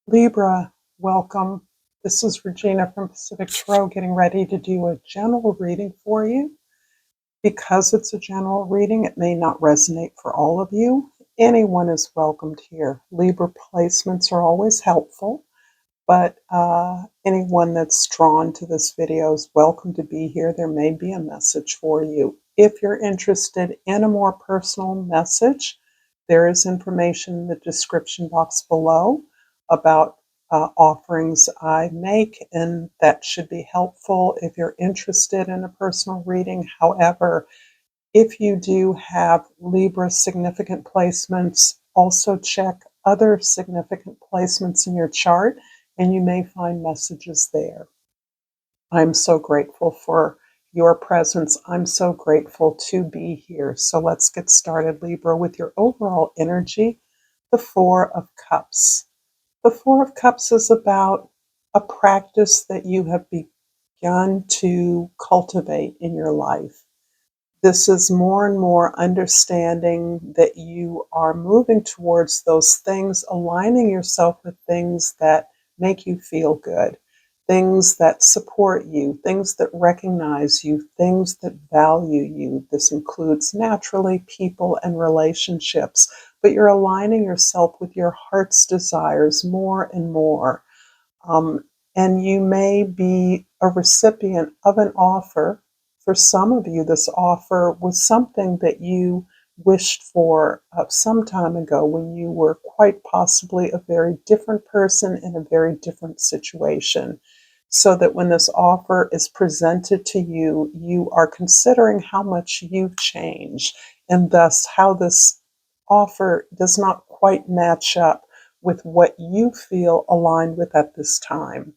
Libra, welcome. This is Regina from Pacific Tarot getting ready to do a general reading for you. Because it's a general reading, it may not resonate for all of you. Anyone is welcomed here. Libra placements are always helpful, but anyone that's drawn to this video is welcome to be here. There may be a message for you. If you're interested in a more personal message, there is information in the description box below about offerings I make, and that should be helpful if you're interested in a personal reading. However, if you do have Libra significant placements, also check other significant placements in your chart, and you may find messages there. I'm so grateful for your presence. I'm so grateful to be here. So let's get started, Libra, with your overall energy, the Four of Cups. The Four of Cups is about a practice that you have begun to cultivate in your life. This is more and more understanding that you are moving towards those things, aligning yourself with things that make you feel good, things that support you, things that recognize you, things that value you. This includes naturally people and relationships, but you're aligning yourself with your heart's desires more and more. And you may be a recipient of an offer. For some of you, this offer was something that you wished for some time ago when you were quite possibly a very different person in a very different situation. So that when this offer is presented to you, you are considering how much you've changed and thus how this offer does not quite match up with what you feel aligned with at this time.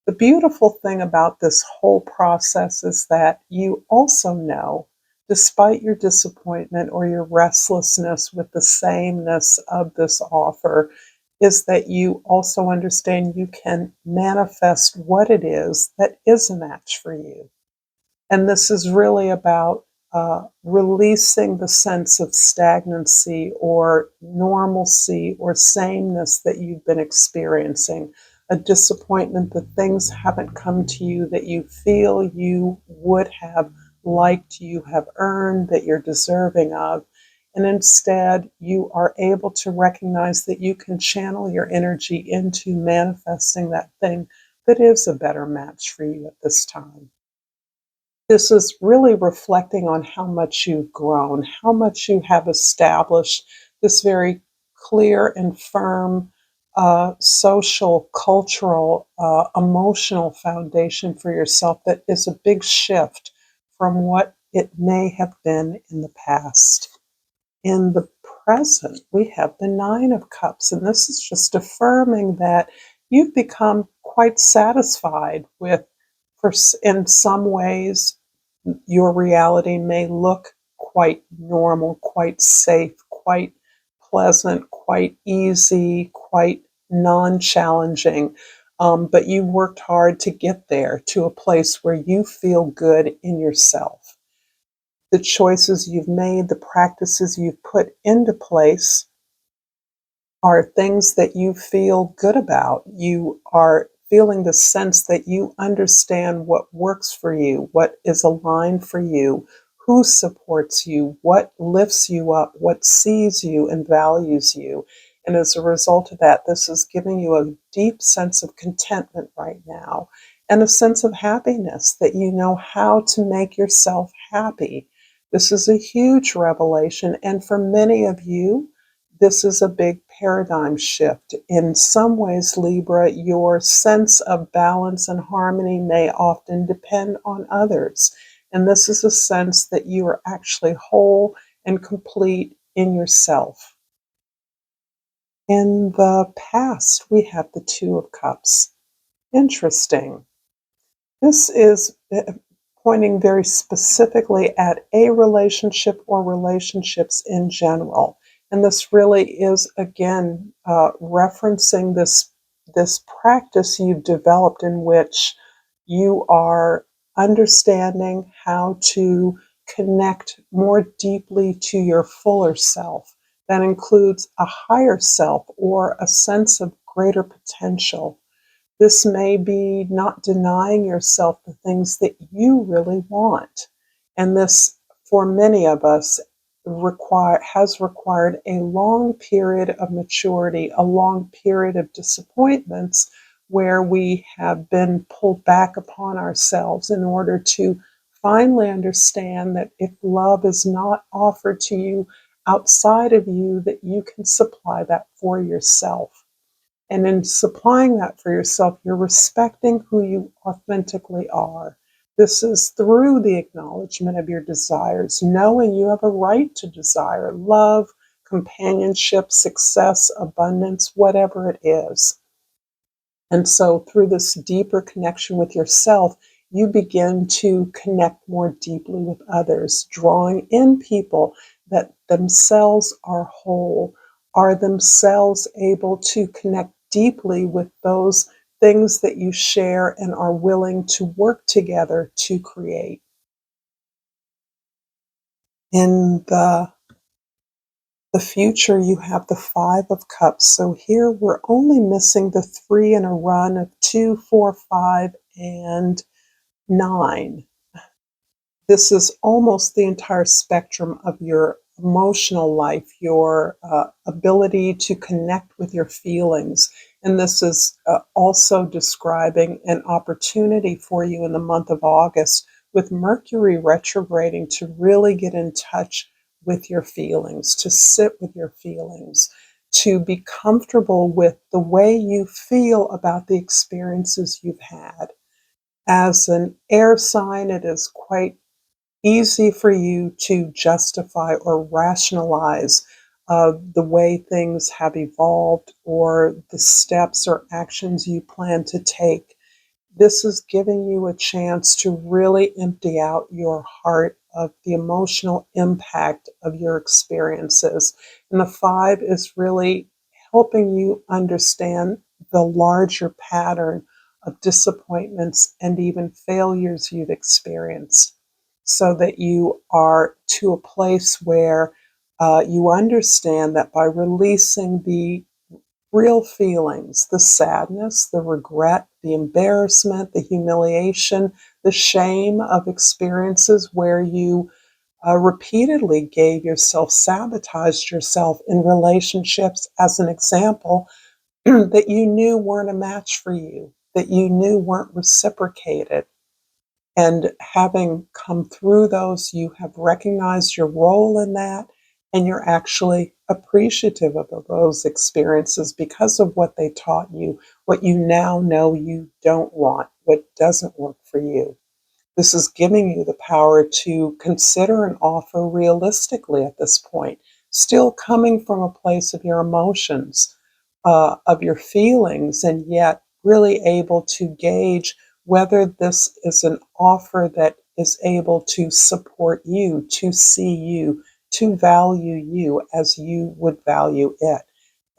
The beautiful thing about this whole process is that you also know, despite your disappointment or your restlessness with the sameness of this offer, is that you also understand you can manifest what it is that is a match for you. And this is really about releasing the sense of stagnancy or normalcy or sameness that you've been experiencing, a disappointment that things haven't come to you that you feel you would have liked, you have earned, that you're deserving of. And instead, you are able to recognize that you can channel your energy into manifesting that thing that is a better match for you at this time. This is really reflecting on how much you've grown, how much you have established this very clear and firm social, cultural, emotional foundation for yourself that is a big shift from what it may have been in the past. In the present, we have the Nine of Cups, and this is just affirming that you've become quite satisfied with, in some ways, your reality may look quite normal, quite safe, quite pleasant, quite easy, quite non-challenging. But you worked hard to get there to a place where you feel good in yourself. The choices you've made, the practices you've put into place are things that you feel good about. You are feeling the sense that you understand what works for you, what is aligned for you, who supports you, what lifts you up, what sees you and values you. And as a result of that, this is giving you a deep sense of contentment right now and a sense of happiness that you know how to make yourself happy. This is a huge revelation. And for many of you, this is a big paradigm shift. In some ways, Libra, your sense of balance and harmony may often depend on others. And this is a sense that you are actually whole and complete in yourself. In the past, we have the Two of Cups. Interesting. This is pointing very specifically at a relationship or relationships in general. And this really is, again, referencing this practice you've developed in which you are understanding how to connect more deeply to your fuller self. That includes a higher self or a sense of greater potential. This may be not denying yourself the things that you really want. And this, for many of us, has required a long period of maturity, a long period of disappointments where we have been pulled back upon ourselves in order to finally understand that if love is not offered to you outside of you, that you can supply that for yourself. And in supplying that for yourself, you're respecting who you authentically are. This is through the acknowledgement of your desires, knowing you have a right to desire love, companionship, success, abundance, whatever it is. And so through this deeper connection with yourself, you begin to connect more deeply with others, drawing in people that themselves are whole, are themselves able to connect deeply with those things that you share and are willing to work together to create. In the future, you have the Five of Cups. So here we're only missing the three in a run of 2, 4, 5, and 9. This is almost the entire spectrum of your emotional life, your ability to connect with your feelings. And this is also describing an opportunity for you in the month of August with Mercury retrograding to really get in touch with your feelings, to sit with your feelings, to be comfortable with the way you feel about the experiences you've had. As an air sign, it is quite easy for you to justify or rationalize the way things have evolved or the steps or actions you plan to take. This is giving you a chance to really empty out your heart of the emotional impact of your experiences. And the 5 is really helping you understand the larger pattern of disappointments and even failures you've experienced, so that you are to a place where you understand that by releasing the real feelings, the sadness, the regret, the embarrassment, the humiliation, the shame of experiences where you repeatedly gave yourself, sabotaged yourself in relationships, as an example, that you knew weren't a match for you, that you knew weren't reciprocated. And having come through those, you have recognized your role in that, and you're actually appreciative of those experiences because of what they taught you, what you now know you don't want, what doesn't work for you. This is giving you the power to consider an offer realistically at this point, still coming from a place of your emotions, of your feelings, and yet really able to gauge whether this is an offer that is able to support you, to see you, to value you as you would value it.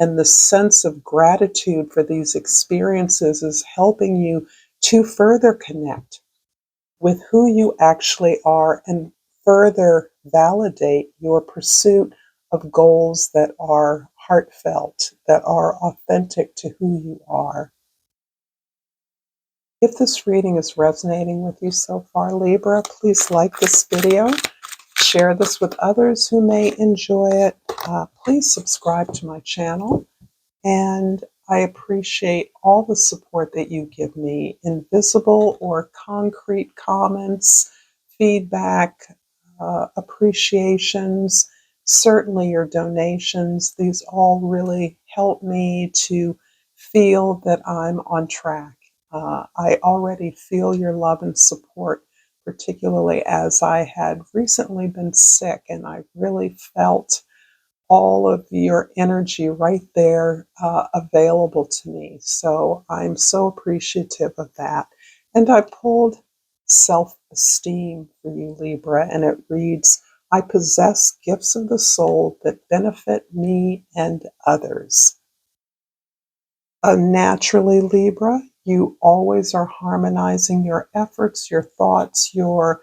And the sense of gratitude for these experiences is helping you to further connect with who you actually are and further validate your pursuit of goals that are heartfelt, that are authentic to who you are. If this reading is resonating with you so far, Libra, please like this video, share this with others who may enjoy it. Please subscribe to my channel. And I appreciate all the support that you give me in visible or concrete comments, feedback, appreciations, certainly your donations. These all really help me to feel that I'm on track. I already feel your love and support, particularly as I had recently been sick, and I really felt all of your energy right there available to me. So I'm so appreciative of that. And I pulled self-esteem for you, Libra, and it reads, I possess gifts of the soul that benefit me and others. Naturally, Libra, you always are harmonizing your efforts, your thoughts, your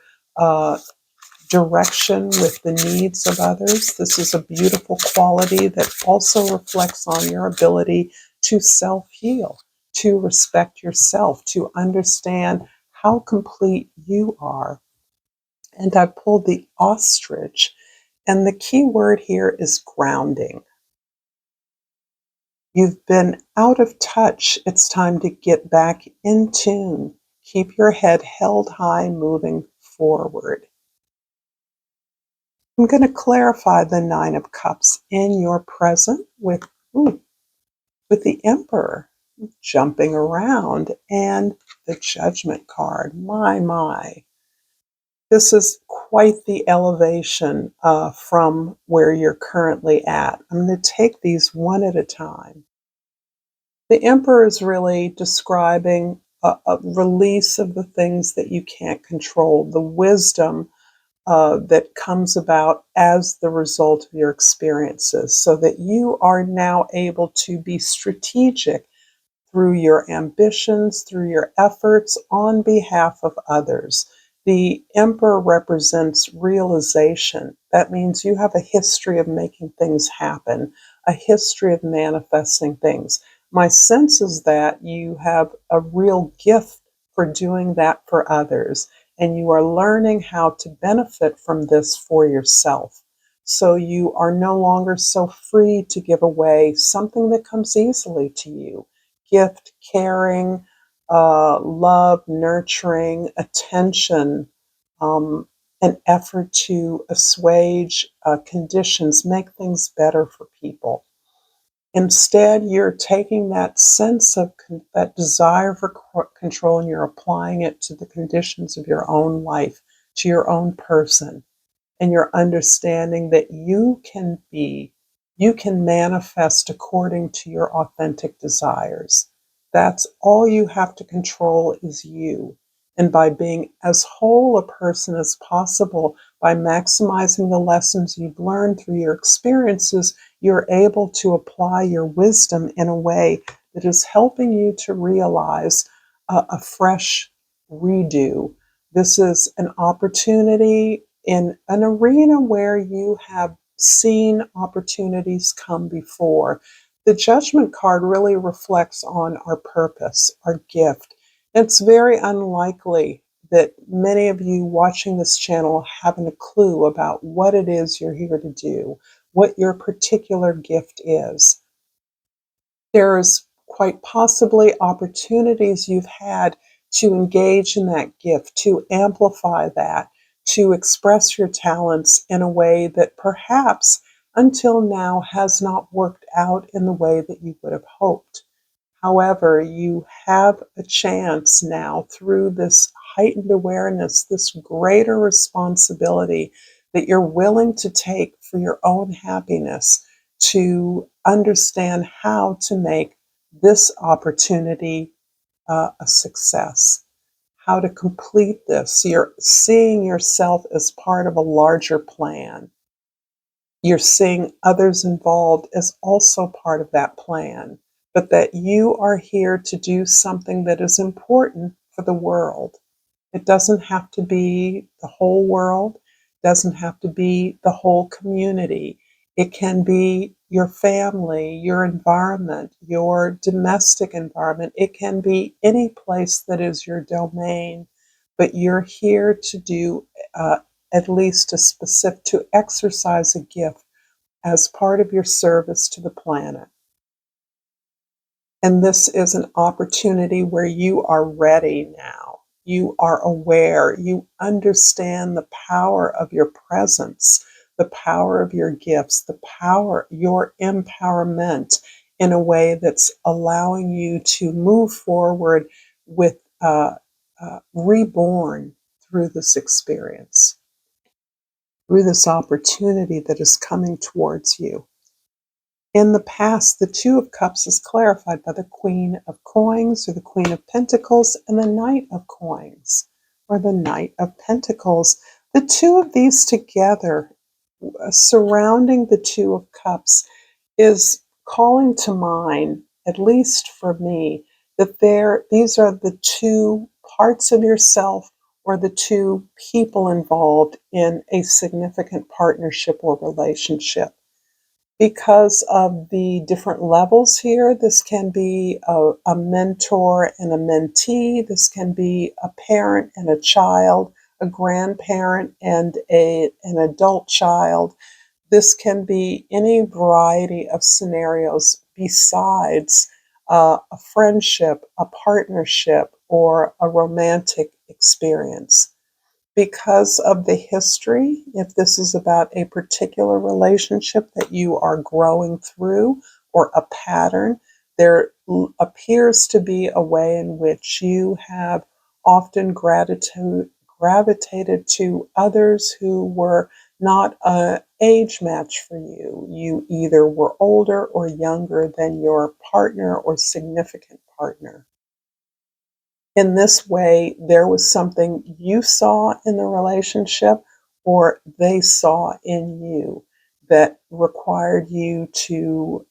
direction with the needs of others. This is a beautiful quality that also reflects on your ability to self-heal, to respect yourself, to understand how complete you are. And I pulled the ostrich, and the key word here is grounding. You've been out of touch. It's time to get back in tune. Keep your head held high, moving forward. I'm going to clarify the Nine of Cups in your present with the Emperor jumping around and the Judgment card. My. This is quite the elevation from where you're currently at. I'm going to take these one at a time. The Emperor is really describing a release of the things that you can't control, the wisdom that comes about as the result of your experiences, so that you are now able to be strategic through your ambitions, through your efforts on behalf of others. The Emperor represents realization. That means you have a history of making things happen, a history of manifesting things. My sense is that you have a real gift for doing that for others, and you are learning how to benefit from this for yourself. So you are no longer so free to give away something that comes easily to you. Gift, caring, love, nurturing, attention, an effort to assuage conditions, make things better for people. Instead, you're taking that sense of that desire for control, and you're applying it to the conditions of your own life, to your own person. And you're understanding that you can manifest according to your authentic desires. That's all you have to control is you. And by being as whole a person as possible, by maximizing the lessons you've learned through your experiences, you're able to apply your wisdom in a way that is helping you to realize a fresh redo. This is an opportunity in an arena where you have seen opportunities come before. The Judgment card really reflects on our purpose, our gift. It's very unlikely that many of you watching this channel haven't a clue about what it is you're here to do, what your particular gift is. There's quite possibly opportunities you've had to engage in that gift, to amplify that, to express your talents in a way that perhaps until now has not worked out in the way that you would have hoped. However, you have a chance now through this heightened awareness, this greater responsibility that you're willing to take for your own happiness, to understand how to make this opportunity a success, how to complete this. You're seeing yourself as part of a larger plan. You're seeing others involved as also part of that plan, but that you are here to do something that is important for the world. It doesn't have to be the whole world, doesn't have to be the whole community. It can be your family, your environment, your domestic environment. It can be any place that is your domain, but you're here to do at least a specific, to exercise a gift as part of your service to the planet. And this is an opportunity where you are ready now. You are aware. You understand the power of your presence, the power of your gifts, the power, your empowerment in a way that's allowing you to move forward with reborn through this experience, through this opportunity that is coming towards you. In the past, the Two of Cups is clarified by the Queen of Coins, or the Queen of Pentacles, and the Knight of Coins, or the Knight of Pentacles. The two of these together, surrounding the Two of Cups, is calling to mind, at least for me, that these are the two parts of yourself, or the two people involved in a significant partnership or relationship. Because of the different levels here, this can be a mentor and a mentee. This can be a parent and a child, a grandparent and an adult child. This can be any variety of scenarios besides a friendship, a partnership, or a romantic experience. Because of the history, if this is about a particular relationship that you are growing through or a pattern, there appears to be a way in which you have often gravitated to others who were not an age match for you. You either were older or younger than your partner or significant partner. In this way, there was something you saw in the relationship or they saw in you that required you to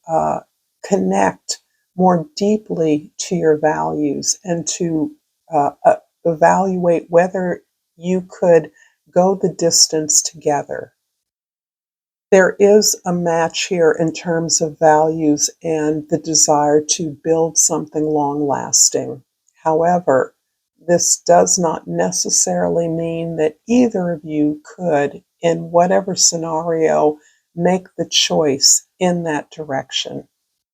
connect more deeply to your values and to evaluate whether you could go the distance together. There is a match here in terms of values and the desire to build something long lasting. However, this does not necessarily mean that either of you could, in whatever scenario, make the choice in that direction.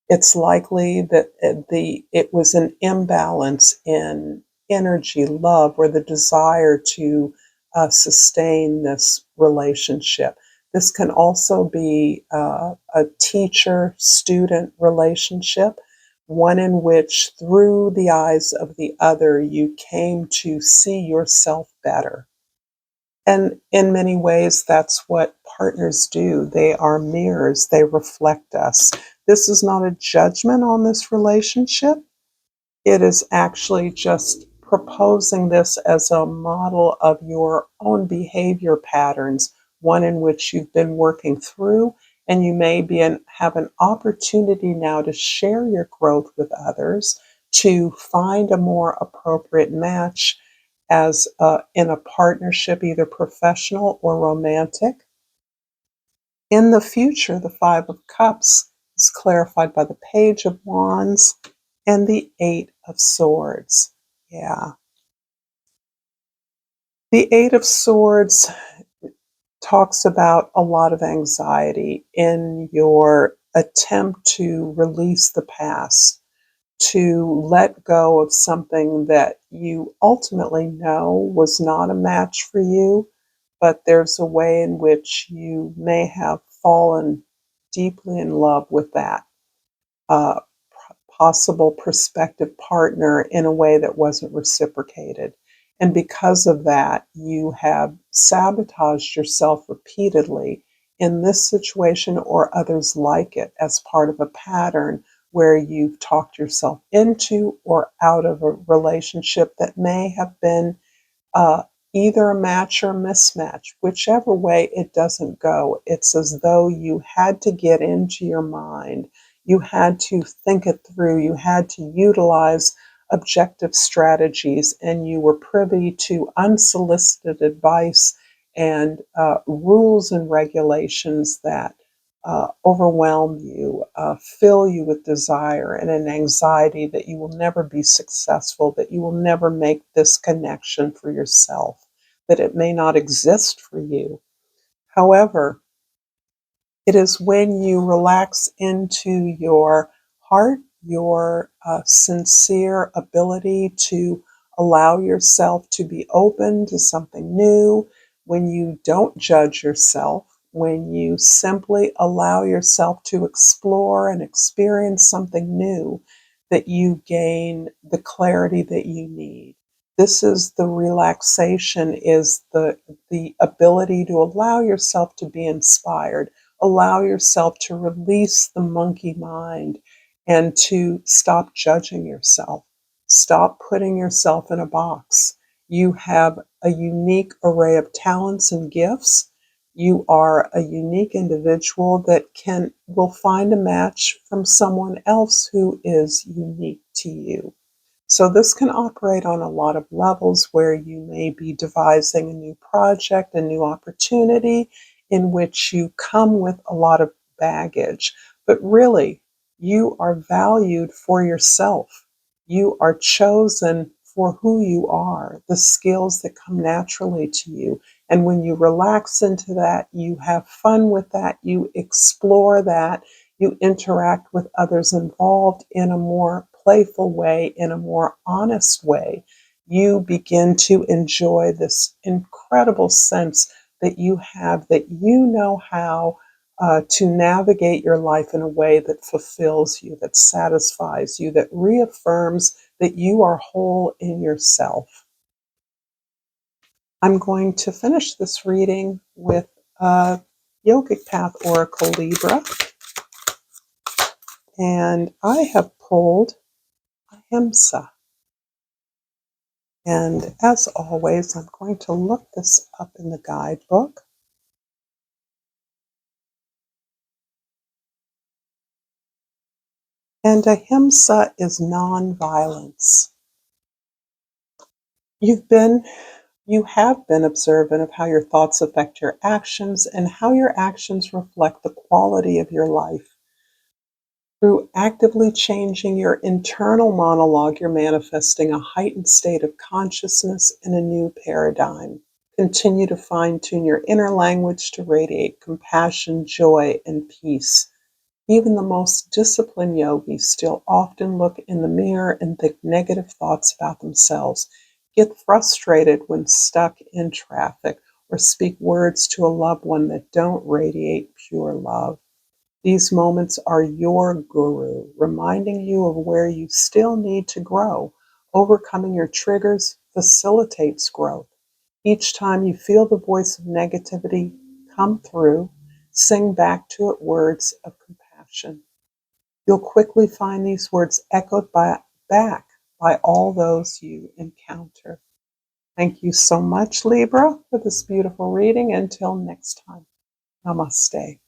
It's likely that it was an imbalance in energy, love, or the desire to sustain this relationship. This can also be a teacher-student relationship, one in which, through the eyes of the other, you came to see yourself better. And in many ways, that's what partners do. They are mirrors, they reflect us. This is not a judgment on this relationship. It is actually just proposing this as a model of your own behavior patterns, one in which you've been working through, and you may have an opportunity now to share your growth with others, to find a more appropriate match as in a partnership, either professional or romantic. In the future, the Five of Cups is clarified by the Page of Wands and the Eight of Swords. Yeah. The Eight of Swords talks about a lot of anxiety in your attempt to release the past, to let go of something that you ultimately know was not a match for you, but there's a way in which you may have fallen deeply in love with that uh, possible prospective partner in a way that wasn't reciprocated. And because of that, you have sabotaged yourself repeatedly in this situation or others like it as part of a pattern where you've talked yourself into or out of a relationship that may have been uh, either a match or a mismatch. Whichever way it doesn't go, it's as though you had to get into your mind. You had to think it through. You had to utilize objective strategies, and you were privy to unsolicited advice and rules and regulations that overwhelm you, fill you with desire and an anxiety that you will never be successful, that you will never make this connection for yourself, that it may not exist for you. However, it is when you relax into your heart, your sincere ability to allow yourself to be open to something new, when you don't judge yourself, when you simply allow yourself to explore and experience something new, that you gain the clarity that you need. This is the relaxation, is the ability to allow yourself to be inspired, allow yourself to release the monkey mind and to stop judging yourself. Stop putting yourself in a box. You have a unique array of talents and gifts. You are a unique individual that will find a match from someone else who is unique to you. So this can operate on a lot of levels where you may be devising a new project, a new opportunity in which you come with a lot of baggage. But really, you are valued for yourself. You are chosen for who you are, the skills that come naturally to you. And when you relax into that, you have fun with that, you explore that, you interact with others involved in a more playful way, in a more honest way, you begin to enjoy this incredible sense that you have, that you know how to navigate your life in a way that fulfills you, that satisfies you, that reaffirms that you are whole in yourself. I'm going to finish this reading with Yogic Path Oracle Libra, and I have pulled Ahimsa. And as always, I'm going to look this up in the guidebook. And Ahimsa is nonviolence. You have been observant of how your thoughts affect your actions and how your actions reflect the quality of your life. Through actively changing your internal monologue, you're manifesting a heightened state of consciousness in a new paradigm. Continue to fine-tune your inner language to radiate compassion, joy, and peace. Even the most disciplined yogis still often look in the mirror and think negative thoughts about themselves, get frustrated when stuck in traffic, or speak words to a loved one that don't radiate pure love. These moments are your guru, reminding you of where you still need to grow. Overcoming your triggers facilitates growth. Each time you feel the voice of negativity come through, sing back to it words of compassion. You'll quickly find these words echoed back by all those you encounter. Thank you so much, Libra, for this beautiful reading. Until next time, namaste.